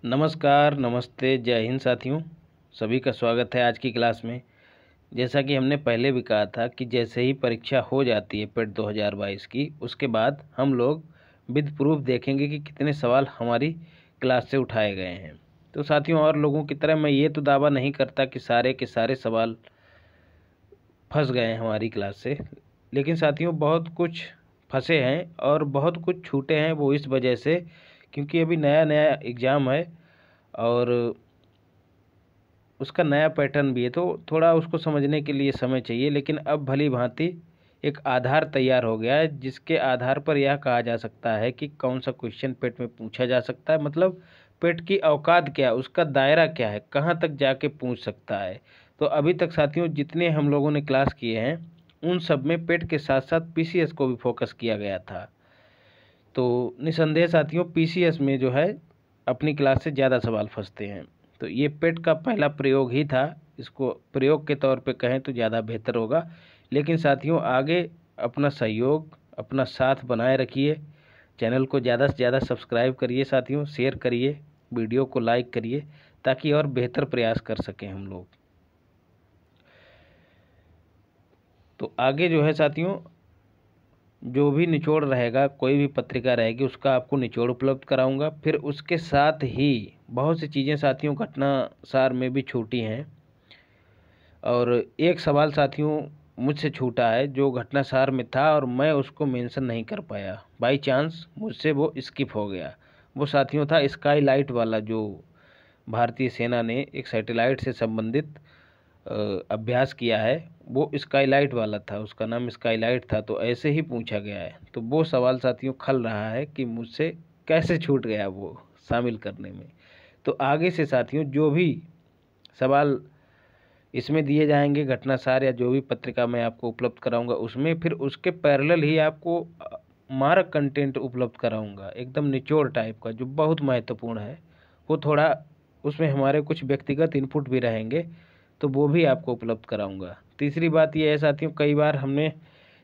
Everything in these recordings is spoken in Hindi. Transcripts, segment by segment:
नमस्कार, नमस्ते, जय हिंद साथियों। सभी का स्वागत है आज की क्लास में। जैसा कि हमने पहले भी कहा था कि जैसे ही परीक्षा हो जाती है पेट 2022 की, उसके बाद हम लोग विद प्रूफ देखेंगे कि कितने सवाल हमारी क्लास से उठाए गए हैं। तो साथियों, और लोगों की तरह मैं ये तो दावा नहीं करता कि सारे के सारे सवाल फंस गए हैं हमारी क्लास से, लेकिन साथियों बहुत कुछ फंसे हैं और बहुत कुछ छूटे हैं। वो इस वजह से क्योंकि अभी नया नया एग्ज़ाम है और उसका नया पैटर्न भी है, तो थोड़ा उसको समझने के लिए समय चाहिए। लेकिन अब भली भांति एक आधार तैयार हो गया है, जिसके आधार पर यह कहा जा सकता है कि कौन सा क्वेश्चन पेट में पूछा जा सकता है, मतलब पेट की औकात क्या है, उसका दायरा क्या है, कहाँ तक जाके पूछ सकता है। तो अभी तक साथियों जितने हम लोगों ने क्लास किए हैं उन सब में पेट के साथ साथ पीसीएस को भी फोकस किया गया था। तो निसंदेह साथियों पीसीएस में जो है अपनी क्लास से ज़्यादा सवाल फंसते हैं। तो ये पेट का पहला प्रयोग ही था, इसको प्रयोग के तौर पे कहें तो ज़्यादा बेहतर होगा। लेकिन साथियों आगे अपना सहयोग, अपना साथ बनाए रखिए। चैनल को ज़्यादा से ज़्यादा सब्सक्राइब करिए साथियों, शेयर करिए, वीडियो को लाइक करिए, ताकि और बेहतर प्रयास कर सकें हम लोग। तो आगे जो है साथियों जो भी निचोड़ रहेगा, कोई भी पत्रिका रहेगी, उसका आपको निचोड़ उपलब्ध कराऊंगा। फिर उसके साथ ही बहुत सी चीज़ें साथियों घटना सार में भी छूटी हैं, और एक सवाल साथियों मुझसे छूटा है जो घटना सार में था और मैं उसको मेंशन नहीं कर पाया, बाई चांस मुझसे वो स्किप हो गया। वो साथियों था स्काई लाइट वाला, जो भारतीय सेना ने एक सैटेलाइट से संबंधित अभ्यास किया है, वो स्काईलाइट वाला था, उसका नाम स्काईलाइट था। तो ऐसे ही पूछा गया है। तो वो सवाल साथियों खल रहा है कि मुझसे कैसे छूट गया वो शामिल करने में। तो आगे से साथियों जो भी सवाल इसमें दिए जाएंगे, घटनासार या जो भी पत्रिका मैं आपको उपलब्ध कराऊंगा, उसमें फिर उसके पैरेलल ही आपको मारक कंटेंट उपलब्ध कराऊंगा, एकदम निचोड़ टाइप का, जो बहुत महत्वपूर्ण है। वो थोड़ा उसमें हमारे कुछ व्यक्तिगत इनपुट भी रहेंगे, तो वो भी आपको उपलब्ध कराऊंगा। तीसरी बात यह है साथियों, कई बार हमने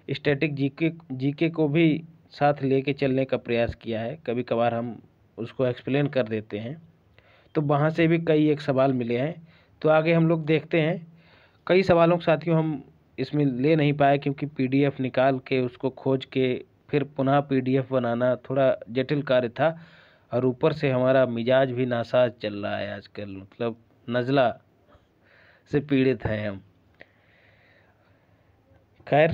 स्टैटिक जीके को भी साथ लेके चलने का प्रयास किया है, कभी कभार हम उसको एक्सप्लेन कर देते हैं। तो वहाँ से भी कई एक सवाल मिले हैं। तो आगे हम लोग देखते हैं। कई सवालों को साथियों हम इसमें ले नहीं पाए, क्योंकि पीडीएफ निकाल के उसको खोज के फिर पुनः पीडीएफ बनाना थोड़ा जटिल कार्य था। और ऊपर से हमारा मिजाज भी नासाज चल रहा है आजकल, मतलब नज़ला से पीड़ित हैं हम। खैर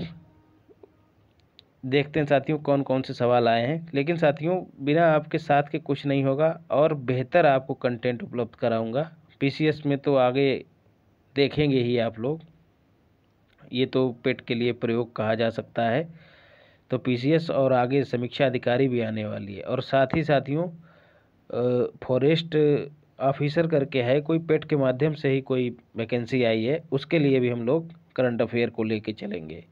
देखते हैं साथियों कौन कौन से सवाल आए हैं। लेकिन साथियों बिना आपके साथ के कुछ नहीं होगा, और बेहतर आपको कंटेंट उपलब्ध कराऊंगा। पीसीएस में तो आगे देखेंगे ही आप लोग, ये तो पेट के लिए प्रयोग कहा जा सकता है। तो पीसीएस और आगे समीक्षा अधिकारी भी आने वाली है। और साथ ही साथियों फॉरेस्ट ऑफिसर करके है कोई, पेट के माध्यम से ही कोई वैकेंसी आई है, उसके लिए भी हम लोग करंट अफेयर को लेके चलेंगे।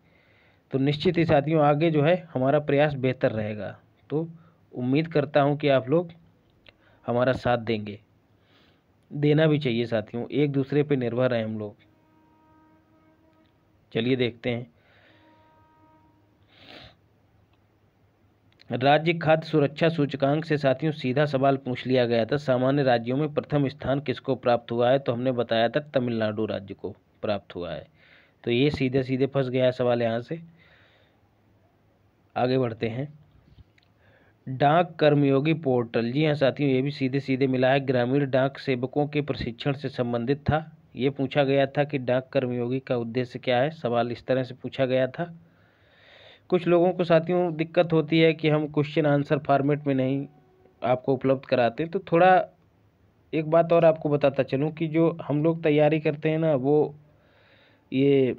तो निश्चित ही साथियों आगे जो है हमारा प्रयास बेहतर रहेगा। तो उम्मीद करता हूँ कि आप लोग हमारा साथ देंगे, देना भी चाहिए साथियों, एक दूसरे पे निर्भर हैं हम लोग। चलिए देखते हैं। राज्य खाद्य सुरक्षा सूचकांक से साथियों सीधा सवाल पूछ लिया गया था, सामान्य राज्यों में प्रथम स्थान किसको प्राप्त हुआ है। तो हमने बताया था तमिलनाडु राज्य को प्राप्त हुआ है। तो ये सीधे सीधे फंस गया है सवाल यहाँ से। आगे बढ़ते हैं। डाक कर्मयोगी पोर्टल, जी हाँ साथियों ये भी सीधे सीधे मिला है, ग्रामीण डाक सेवकों के प्रशिक्षण से संबंधित था। ये पूछा गया था कि डाक कर्मयोगी का उद्देश्य क्या है, सवाल इस तरह से पूछा गया था। कुछ लोगों को साथियों दिक्कत होती है कि हम क्वेश्चन आंसर फॉर्मेट में नहीं आपको उपलब्ध कराते, तो थोड़ा एक बात और आपको बताता चलूँ कि जो हम लोग तैयारी करते हैं ना, वो ये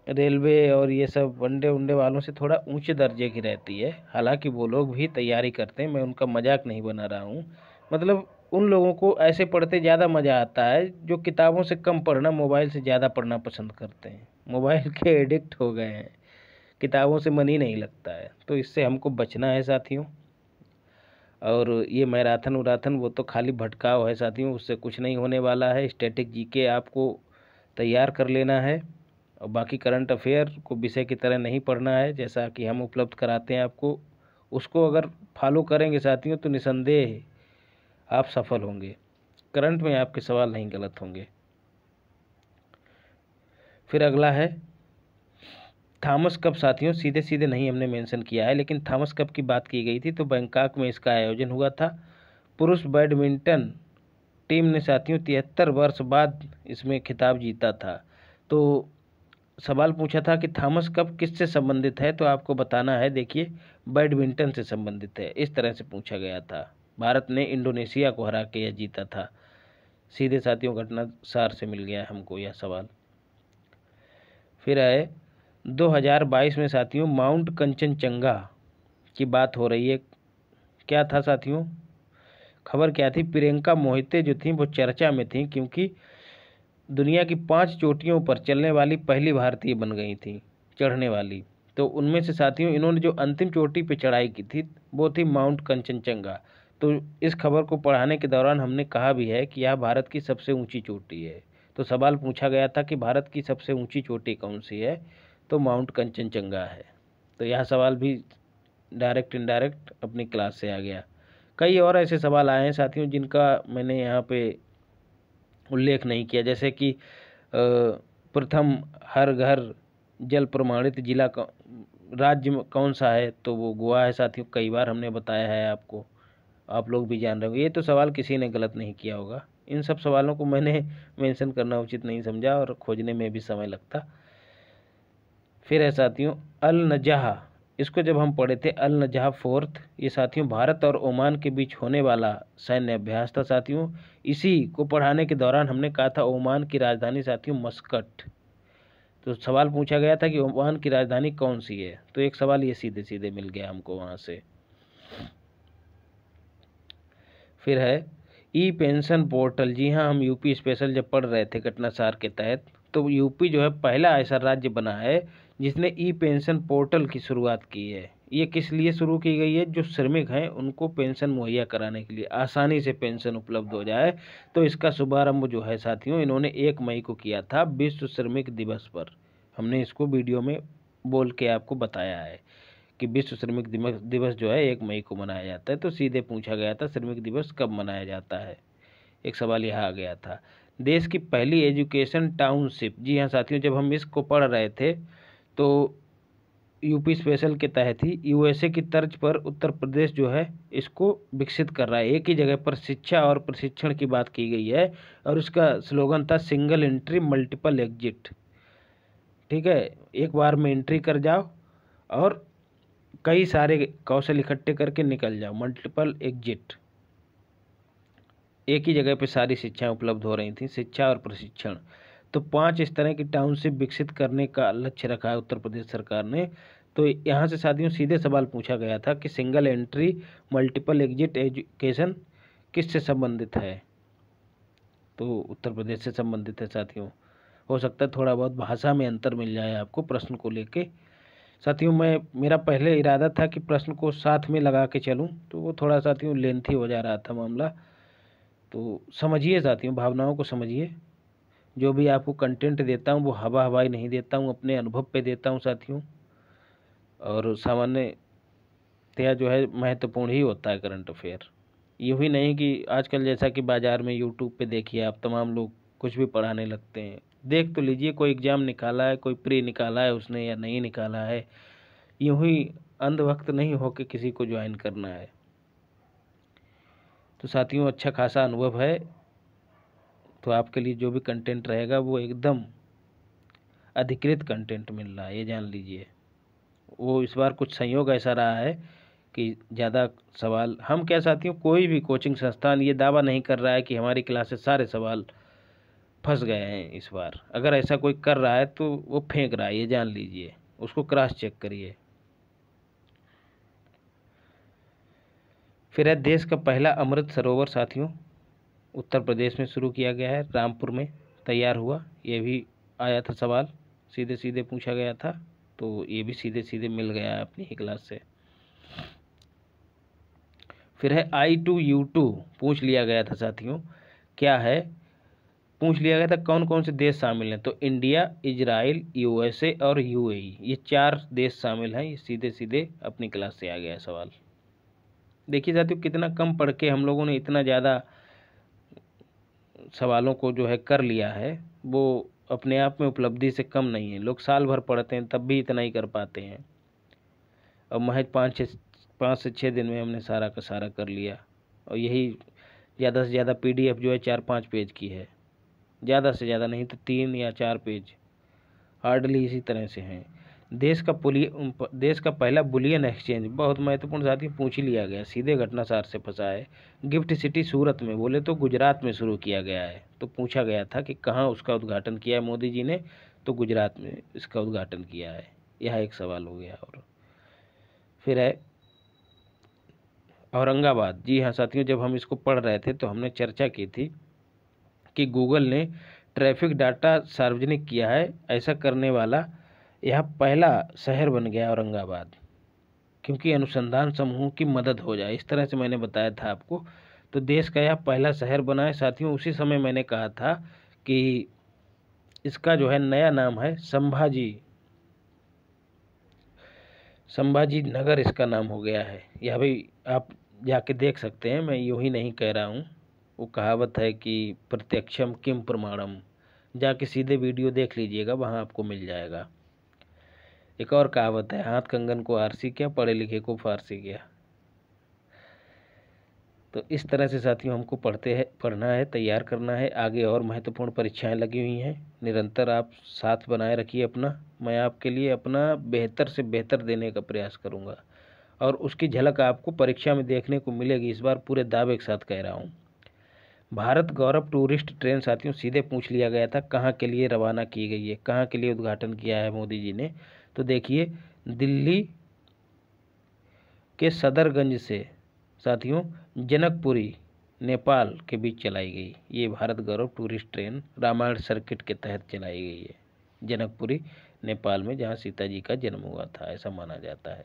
रेलवे और ये सब वनडे वनडे वालों से थोड़ा ऊंचे दर्जे की रहती है। हालांकि वो लोग भी तैयारी करते हैं, मैं उनका मजाक नहीं बना रहा हूँ। मतलब उन लोगों को ऐसे पढ़ते ज़्यादा मज़ा आता है जो किताबों से कम पढ़ना, मोबाइल से ज़्यादा पढ़ना पसंद करते हैं। मोबाइल के एडिक्ट हो गए हैं, किताबों से मन ही नहीं लगता है। तो इससे हमको बचना है साथियों। और ये मैराथन उराथन वो तो खाली भटकाव है साथियों, उससे कुछ नहीं होने वाला है। स्टैटिक जीके आपको तैयार कर लेना है, और बाकी करंट अफेयर को विषय की तरह नहीं पढ़ना है, जैसा कि हम उपलब्ध कराते हैं आपको। उसको अगर फॉलो करेंगे साथियों तो निसंदेह आप सफल होंगे। करंट में आपके सवाल नहीं गलत होंगे। फिर अगला है थॉमस कप। साथियों सीधे सीधे नहीं हमने मेंशन किया है, लेकिन थॉमस कप की बात की गई थी तो बैंकॉक में इसका आयोजन हुआ था। पुरुष बैडमिंटन टीम ने साथियों 73 वर्ष बाद इसमें खिताब जीता था। तो सवाल पूछा था कि थॉमस कप किससे संबंधित है, तो आपको बताना है, देखिए बैडमिंटन से संबंधित है। इस तरह से पूछा गया था। भारत ने इंडोनेशिया को हरा के यह जीता था। सीधे साथियों घटना सार से मिल गया हमको यह सवाल। फिर है 2022 में साथियों माउंट कंचनजंगा की बात हो रही है। क्या था साथियों, खबर क्या थी? प्रियंका मोहिते जो थी वो चर्चा में थी, क्योंकि दुनिया की 5 चोटियों पर चलने वाली पहली भारतीय बन गई थी, चढ़ने वाली। तो उनमें से साथियों इन्होंने जो अंतिम चोटी पे चढ़ाई की थी वो थी माउंट कंचनजंगा। तो इस खबर को पढ़ाने के दौरान हमने कहा भी है कि यह भारत की सबसे ऊंची चोटी है। तो सवाल पूछा गया था कि भारत की सबसे ऊंची चोटी कौन सी है, तो माउंट कंचनजंगा है। तो यह सवाल भी डायरेक्ट इनडायरेक्ट अपनी क्लास से आ गया। कई और ऐसे सवाल आए हैं साथियों जिनका मैंने यहाँ पे उल्लेख नहीं किया, जैसे कि प्रथम हर घर जल प्रमाणित जिला राज्य में कौन सा है, तो वो गोवा है साथियों। कई बार हमने बताया है आपको, आप लोग भी जान रहे होंगे। ये तो सवाल किसी ने गलत नहीं किया होगा। इन सब सवालों को मैंने मेंशन करना उचित नहीं समझा और खोजने में भी समय लगता। फिर है साथियों अल नजह। इसको जब हम पढ़े थे अल नजह फोर्थ, ये साथियों भारत और ओमान के बीच होने वाला सैन्य अभ्यास था साथियों। इसी को पढ़ाने के दौरान हमने कहा था ओमान की राजधानी साथियों मस्कट। तो सवाल पूछा गया था कि ओमान की राजधानी कौन सी है, तो एक सवाल ये सीधे सीधे मिल गया हमको वहाँ से। फिर है ई पेंशन पोर्टल। जी हाँ, हम यूपी स्पेशल जब पढ़ रहे थे घटना सार के तहत, तो यूपी जो है पहला ऐसा राज्य बना है जिसने ई पेंशन पोर्टल की शुरुआत की है। ये किस लिए शुरू की गई है? जो श्रमिक हैं उनको पेंशन मुहैया कराने के लिए, आसानी से पेंशन उपलब्ध हो जाए। तो इसका शुभारंभ जो है साथियों इन्होंने 1 मई को किया था, विश्व श्रमिक दिवस पर। हमने इसको वीडियो में बोल के आपको बताया है कि विश्व श्रमिक दिवस जो है 1 मई को मनाया जाता है। तो सीधे पूछा गया था श्रमिक दिवस कब मनाया जाता है, एक सवाल यहाँ आ गया था। देश की पहली एजुकेशन टाउनशिप। जी हाँ साथियों, जब हम इसको पढ़ रहे थे तो यूपी स्पेशल के तहत ही यूएसए की तर्ज पर उत्तर प्रदेश जो है इसको विकसित कर रहा है। एक ही जगह पर शिक्षा और प्रशिक्षण की बात की गई है और उसका स्लोगन था सिंगल एंट्री मल्टीपल एग्जिट। ठीक है, एक बार में एंट्री कर जाओ और कई सारे कौशल इकट्ठे करके निकल जाओ, मल्टीपल एग्जिट। एक ही जगह पे सारी शिक्षाएं उपलब्ध हो रही थी, शिक्षा और प्रशिक्षण। तो 5 इस तरह की टाउनशिप विकसित करने का लक्ष्य रखा है उत्तर प्रदेश सरकार ने। तो यहाँ से साथियों सीधे सवाल पूछा गया था कि single entry multiple exit education किससे संबंधित है, तो उत्तर प्रदेश से संबंधित है साथियों। हो सकता है थोड़ा बहुत भाषा में अंतर मिल जाए आपको प्रश्न को लेके साथियों। मेरा पहले इरादा था कि प्रश्न को साथ में लगा के चलूं, तो वो थोड़ा साथियों लेंथी हो जा रहा था मामला। तो समझिए साथियों, भावनाओं को समझिए। जो भी आपको कंटेंट देता हूँ वो हवा हवाई नहीं देता हूँ, अपने अनुभव पे देता हूँ साथियों। और सामान्यतया जो है महत्वपूर्ण ही होता है करंट अफेयर। यूँ ही नहीं कि आजकल जैसा कि बाज़ार में यूट्यूब पे देखिए आप, तमाम लोग कुछ भी पढ़ाने लगते हैं। देख तो लीजिए कोई एग्ज़ाम निकाला है, कोई प्री निकाला है उसने या नहीं निकाला है। यूँ ही अंधभक्त नहीं होकर किसी को ज्वाइन करना है। तो साथियों अच्छा खासा अनुभव है, तो आपके लिए जो भी कंटेंट रहेगा वो एकदम अधिकृत कंटेंट मिल रहा है, ये जान लीजिए। वो इस बार कुछ संयोग ऐसा रहा है कि ज़्यादा सवाल, हम क्या साथियों, कोई भी कोचिंग संस्थान ये दावा नहीं कर रहा है कि हमारी क्लास से सारे सवाल फंस गए हैं इस बार। अगर ऐसा कोई कर रहा है तो वो फेंक रहा है, ये जान लीजिए, उसको क्रॉस चेक करिए। फिर है देश का पहला अमृत सरोवर साथियों उत्तर प्रदेश में शुरू किया गया है, रामपुर में तैयार हुआ। ये भी आया था सवाल, सीधे सीधे पूछा गया था, तो ये भी सीधे सीधे मिल गया है अपनी ही क्लास से। फिर है I2U2 पूछ लिया गया था साथियों, क्या है पूछ लिया गया था, कौन कौन से देश शामिल हैं, तो इंडिया, इजराइल, यूएसए और यूएई, ये 4 देश शामिल हैं। ये सीधे सीधे अपनी क्लास से आ गया सवाल। देखिए साथियों, कितना कम पढ़ के हम लोगों ने इतना ज़्यादा सवालों को जो है कर लिया है, वो अपने आप में उपलब्धि से कम नहीं है। लोग साल भर पढ़ते हैं तब भी इतना ही कर पाते हैं, और महज 5 से 6 दिन में हमने सारा का सारा कर लिया। और यही ज़्यादा से ज़्यादा PDF जो है 4-5 पेज की है, ज़्यादा से ज़्यादा नहीं तो 3 या 4 पेज हार्डली इसी तरह से हैं। देश का पहला बुलियन एक्सचेंज, बहुत महत्वपूर्ण साथी, पूछ ही लिया गया, सीधे घटनासार से फंसा है। गिफ्ट सिटी सूरत में, बोले तो गुजरात में शुरू किया गया है। तो पूछा गया था कि कहाँ उसका उद्घाटन किया है मोदी जी ने, तो गुजरात में इसका उद्घाटन किया है। यह एक सवाल हो गया। और फिर है औरंगाबाद। जी हाँ साथियों, जब हम इसको पढ़ रहे थे तो हमने चर्चा की थी कि गूगल ने ट्रैफिक डाटा सार्वजनिक किया है। ऐसा करने वाला यह पहला शहर बन गया औरंगाबाद, क्योंकि अनुसंधान समूह की मदद हो जाए, इस तरह से मैंने बताया था आपको। तो देश का यह पहला शहर बना है साथियों। उसी समय मैंने कहा था कि इसका जो है नया नाम है संभाजी नगर, इसका नाम हो गया है। यह भी आप जाके देख सकते हैं, मैं यूं ही नहीं कह रहा हूँ। वो कहावत है कि प्रत्यक्षम किम प्रमाणम, जाके सीधे वीडियो देख लीजिएगा, वहाँ आपको मिल जाएगा। एक और कहावत है, हाथ कंगन को आरसी क्या, पढ़े लिखे को फारसी क्या। तो इस तरह से साथियों हमको पढ़ना है, तैयार करना है। आगे और महत्वपूर्ण परीक्षाएं लगी हुई हैं, निरंतर आप साथ बनाए रखिए अपना। मैं आपके लिए अपना बेहतर से बेहतर देने का प्रयास करूंगा, और उसकी झलक आपको परीक्षा में देखने को मिलेगी, इस बार पूरे दावे के साथ कह रहा हूँ। भारत गौरव टूरिस्ट ट्रेन साथियों, सीधे पूछ लिया गया था कहाँ के लिए रवाना की गई है, कहाँ के लिए उद्घाटन किया है मोदी जी ने। तो देखिए, दिल्ली के सदरगंज से साथियों जनकपुरी नेपाल के बीच चलाई गई। ये भारत गौरव टूरिस्ट ट्रेन रामायण सर्किट के तहत चलाई गई है, जनकपुरी नेपाल में, जहाँ सीता जी का जन्म हुआ था, ऐसा माना जाता है।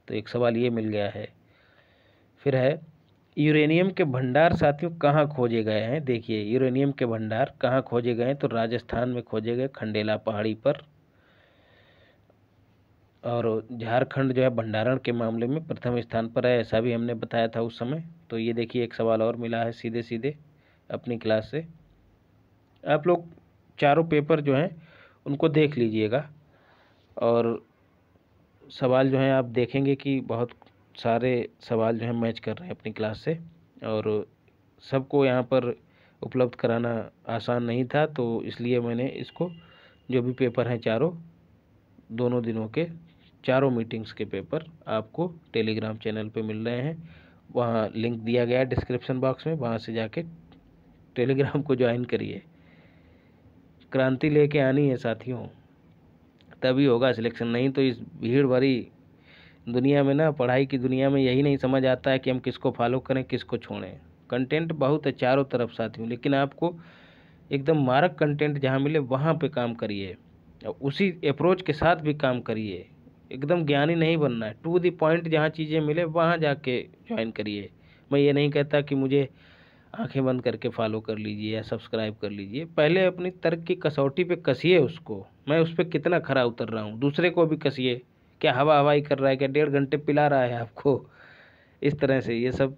तो एक सवाल ये मिल गया है। फिर है यूरेनियम के भंडार साथियों कहाँ खोजे गए हैं। देखिए, यूरेनियम के भंडार कहाँ खोजे गए हैं, तो राजस्थान में खोजे गए, खंडेला पहाड़ी पर। और झारखंड जो है भंडारण के मामले में प्रथम स्थान पर है, ऐसा भी हमने बताया था उस समय। तो ये देखिए, एक सवाल और मिला है सीधे सीधे अपनी क्लास से। आप लोग चारों पेपर जो हैं उनको देख लीजिएगा, और सवाल जो हैं आप देखेंगे कि बहुत सारे सवाल जो हैं मैच कर रहे हैं अपनी क्लास से, और सबको यहाँ पर उपलब्ध कराना आसान नहीं था। तो इसलिए मैंने इसको, जो भी पेपर हैं चारों, दोनों दिनों के चारों मीटिंग्स के पेपर आपको टेलीग्राम चैनल पे मिल रहे हैं। वहाँ लिंक दिया गया है डिस्क्रिप्शन बॉक्स में, वहाँ से जाके टेलीग्राम को ज्वाइन करिए। क्रांति लेके आनी है साथियों, तभी होगा सिलेक्शन, नहीं तो इस भीड़ भरी दुनिया में ना, पढ़ाई की दुनिया में, यही नहीं समझ आता है कि हम किसको फॉलो करें, किसको छोड़ें। कंटेंट बहुत है चारों तरफ साथियों, लेकिन आपको एकदम मारक कंटेंट जहाँ मिले वहाँ पे काम करिए, और उसी अप्रोच के साथ भी काम करिए। एकदम ज्ञानी नहीं बनना है, टू द पॉइंट, जहाँ चीज़ें मिले वहाँ जाके ज्वाइन करिए। मैं ये नहीं कहता कि मुझे आंखें बंद करके फॉलो कर लीजिए या सब्सक्राइब कर लीजिए, पहले अपनी तर्क की कसौटी पे कसिए उसको, मैं उस पर कितना खरा उतर रहा हूँ, दूसरे को भी कसिए। क्या हवा हवाई कर रहा है, क्या 1.5 घंटे पिला रहा है आपको, इस तरह से ये सब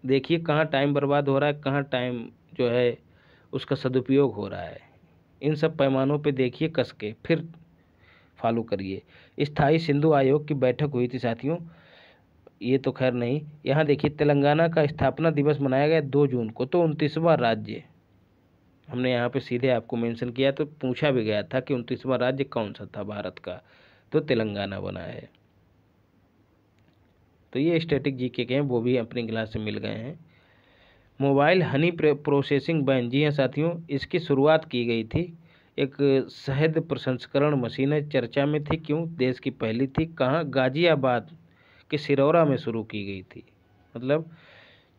देखिए कहाँ टाइम बर्बाद हो रहा है, कहाँ टाइम जो है उसका सदुपयोग हो रहा है। इन सब पैमानों पे देखिए कस के, फिर फॉलो करिए। स्थायी सिंधु आयोग की बैठक हुई थी साथियों, ये तो खैर नहीं। यहाँ देखिए, तेलंगाना का स्थापना दिवस मनाया गया 2 जून को, तो 29वां राज्य हमने यहाँ पे सीधे आपको मेंशन किया। तो पूछा भी गया था कि 29वां राज्य कौन सा था भारत का, तो तेलंगाना बना है। तो ये स्टैटिक जीके के हैं, वो भी अपनी क्लास से मिल गए हैं। मोबाइल हनी प्रोसेसिंग बैन, जी हाँ साथियों, इसकी शुरुआत की गई थी। एक शहद प्रसंस्करण मशीन है, चर्चा में थी, क्यों, देश की पहली थी, कहाँ, गाजियाबाद के सिरौरा में शुरू की गई थी। मतलब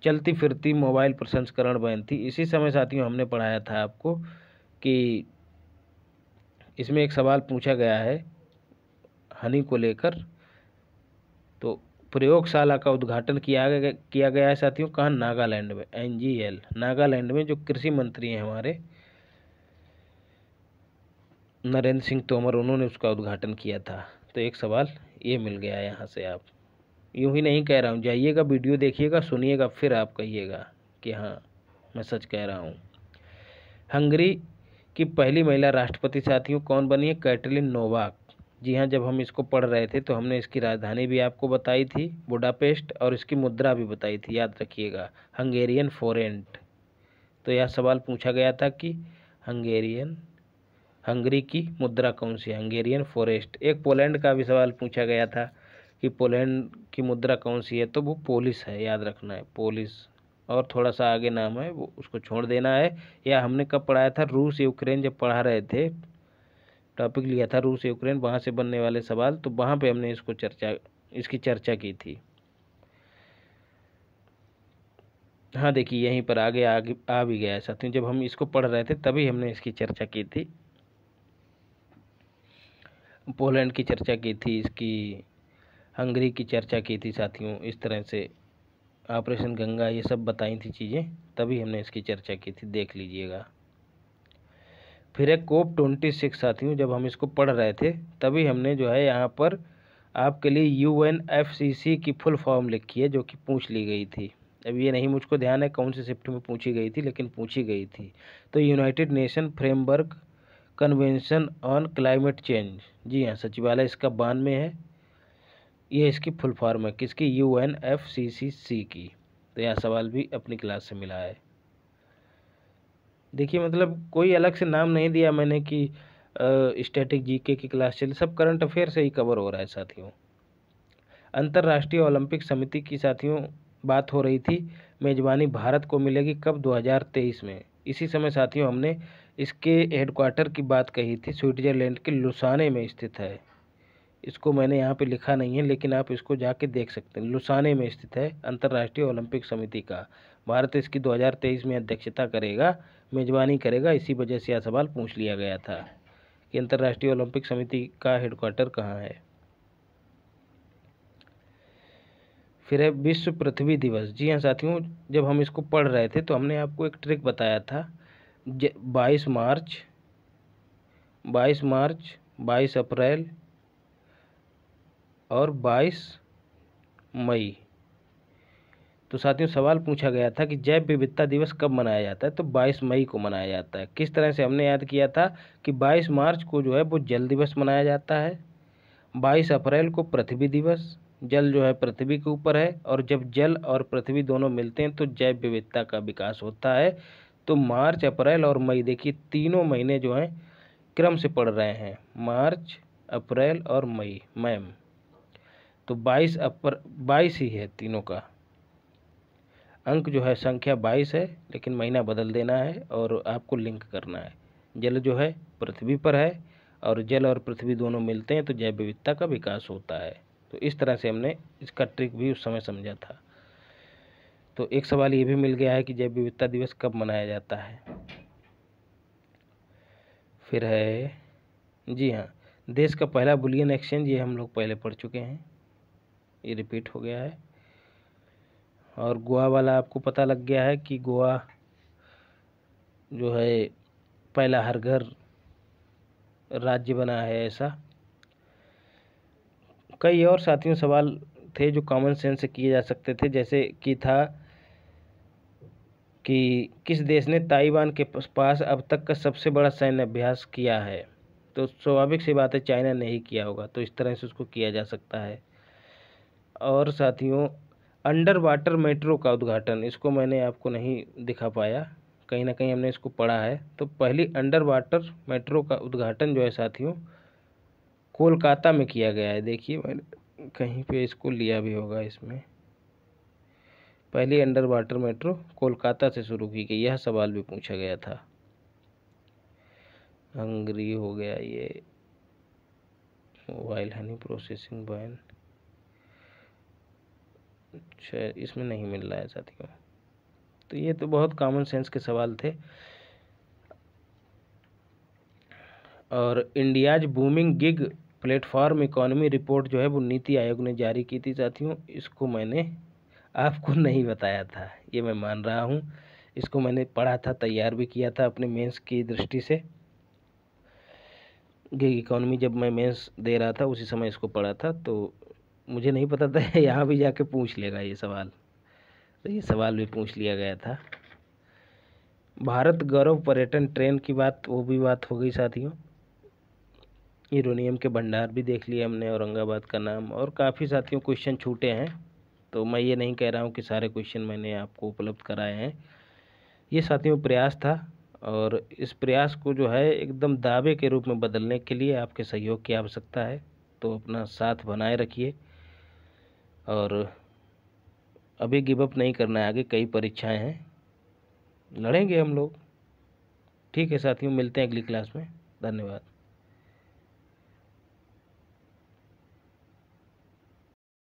चलती फिरती मोबाइल प्रसंस्करण बैन थी। इसी समय साथियों हमने पढ़ाया था आपको कि इसमें एक सवाल पूछा गया है हनी को लेकर। तो प्रयोगशाला का उद्घाटन किया गया है साथियों, कहाँ, नागालैंड में, NGL नागालैंड में। जो कृषि मंत्री हैं हमारे नरेंद्र सिंह तोमर, उन्होंने उसका उद्घाटन किया था। तो एक सवाल ये मिल गया यहाँ से आप। यूं ही नहीं कह रहा हूँ, जाइएगा वीडियो देखिएगा, सुनिएगा, फिर आप कहिएगा कि हाँ मैं सच कह रहा हूँ। हंगरी की पहली महिला राष्ट्रपति साथियों कौन बनी है? Katalin Novak. जी हाँ, जब हम इसको पढ़ रहे थे तो हमने इसकी राजधानी भी आपको बताई थी, बुडापेस्ट, और इसकी मुद्रा भी बताई थी, याद रखिएगा, हंगेरियन फोरेंट। तो यह सवाल पूछा गया था कि हंगरी की मुद्रा कौन सी है? Hungarian forest. एक पोलैंड का भी सवाल पूछा गया था कि पोलैंड की मुद्रा कौन सी है, तो वो पोलिस है, याद रखना है, पोलिस। और थोड़ा सा आगे नाम है, वो उसको छोड़ देना है। या हमने कब पढ़ाया था? रूस यूक्रेन जब पढ़ा रहे थे, टॉपिक लिया था रूस यूक्रेन, वहाँ से बनने वाले सवाल, तो वहाँ पे हमने इसकी चर्चा की थी। हाँ देखिए, यहीं पर आगे आगे आ भी गया है साथियों, जब हम इसको पढ़ रहे थे तभी हमने इसकी चर्चा की थी, पोलैंड की चर्चा की थी, इसकी हंगरी की चर्चा की थी साथियों। इस तरह से ऑपरेशन गंगा, ये सब बताई थी चीज़ें, तभी हमने इसकी चर्चा की थी, देख लीजिएगा। फिर है COP26 साथियों, जब हम इसको पढ़ रहे थे तभी हमने जो है यहाँ पर आपके लिए UNFCCC की फुल फॉर्म लिखी है, जो कि पूछ ली गई थी। अब ये नहीं मुझको ध्यान है कौन सी शिफ्ट में पूछी गई थी, लेकिन पूछी गई थी। तो United Nation Framework Convention on Climate Change, जी हाँ, सचिवालय इसका 92 है। ये इसकी फुल फॉर्म है किसकी? UNFCCC की। तो यह सवाल भी अपनी क्लास से मिला है। देखिए, मतलब कोई अलग से नाम नहीं दिया मैंने कि स्टैटिक जीके की क्लास चली, सब करंट अफेयर से ही कवर हो रहा है साथियों। अंतर्राष्ट्रीय ओलंपिक समिति की साथियों बात हो रही थी, मेजबानी भारत को मिलेगी कब? 2023 में। इसी समय साथियों हमने इसके हेडक्वार्टर की बात कही थी, स्विट्जरलैंड के लुसाने में स्थित है। इसको मैंने यहाँ पे लिखा नहीं है, लेकिन आप इसको जाके देख सकते हैं, लुसाने में स्थित है अंतर्राष्ट्रीय ओलंपिक समिति का। भारत इसकी 2023 में अध्यक्षता करेगा, मेजबानी करेगा। इसी वजह से यह सवाल पूछ लिया गया था कि अंतर्राष्ट्रीय ओलंपिक समिति का हेडक्वार्टर कहाँ है। फिर है विश्व पृथ्वी दिवस। जी हाँ साथियों, जब हम इसको पढ़ रहे थे तो हमने आपको एक ट्रिक बताया था, 22 मार्च, 22 अप्रैल और 22 मई। तो साथियों सवाल पूछा गया था कि जैव विविधता दिवस कब मनाया जाता है? तो 22 मई को मनाया जाता है। किस तरह से हमने याद किया था कि 22 मार्च को जो है वो जल दिवस मनाया जाता है, 22 अप्रैल को पृथ्वी दिवस, जल जो है पृथ्वी के ऊपर है, और जब जल और पृथ्वी दोनों मिलते हैं तो जैव विविधता का विकास होता है। तो मार्च, अप्रैल और मई, देखिए तीनों महीने जो हैं क्रम से पढ़ रहे हैं, मार्च, अप्रैल और मई, मैम। तो 22 ही है तीनों का अंक, जो है संख्या 22 है, लेकिन महीना बदल देना है और आपको लिंक करना है। जल जो है पृथ्वी पर है, और जल और पृथ्वी दोनों मिलते हैं तो जैव विविधता का विकास होता है। तो इस तरह से हमने इसका ट्रिक भी उस समय समझा था। तो एक सवाल ये भी मिल गया है कि जैव विविधता दिवस कब मनाया जाता है। फिर है, जी हाँ, देश का पहला बुलियन एक्सचेंज, ये हम लोग पहले पढ़ चुके हैं, ये रिपीट हो गया है। और गोवा वाला आपको पता लग गया है कि गोवा जो है पहला हर घर राज्य बना है, ऐसा। कई और साथियों सवाल थे जो कॉमन सेंस से किए जा सकते थे, जैसे कि था कि किस देश ने ताइवान के पास अब तक का सबसे बड़ा सैन्य अभ्यास किया है? तो स्वाभाविक सी बात है, चाइना ने ही किया होगा, तो इस तरह से उसको किया जा सकता है। और साथियों, अंडर वाटर मेट्रो का उद्घाटन, इसको मैंने आपको नहीं दिखा पाया, कहीं ना कहीं हमने इसको पढ़ा है। तो पहली अंडर वाटर मेट्रो का उद्घाटन जो है साथियों कोलकाता में किया गया है। देखिए मैंने कहीं पे इसको लिया भी होगा इसमें, पहली अंडर वाटर मेट्रो कोलकाता से शुरू की गई, यह सवाल भी पूछा गया था। हंगरी हो गया ये, मोबाइल हनी प्रोसेसिंग बैन, अच्छा इसमें नहीं मिल रहा है साथियों। तो ये तो बहुत कॉमन सेंस के सवाल थे। और India's booming gig platform economy report जो है वो नीति आयोग ने जारी की थी साथियों, इसको मैंने आपको नहीं बताया था, ये मैं मान रहा हूँ। इसको मैंने पढ़ा था, तैयार भी किया था अपने मेंस की दृष्टि से। गिग इकोनॉमी जब मैं मेंस दे रहा था उसी समय इसको पढ़ा था, तो मुझे नहीं पता था यहाँ भी जाके पूछ लेगा ये सवाल, तो ये सवाल भी पूछ लिया गया था। भारत गौरव पर्यटन ट्रेन की बात, वो भी बात हो गई साथियों। यूरेनियम के भंडार भी देख लिए हमने, औरंगाबाद का नाम, और काफ़ी साथियों क्वेश्चन छूटे हैं। तो मैं ये नहीं कह रहा हूँ कि सारे क्वेश्चन मैंने आपको उपलब्ध कराए हैं। ये साथियों प्रयास था, और इस प्रयास को जो है एकदम दावे के रूप में बदलने के लिए आपके सहयोग की आवश्यकता है। तो अपना साथ बनाए रखिए, और अभी गिव अप नहीं करना है, आगे कई परीक्षाएं हैं, लड़ेंगे हम लोग। ठीक है साथियों, मिलते हैं अगली क्लास में। धन्यवाद।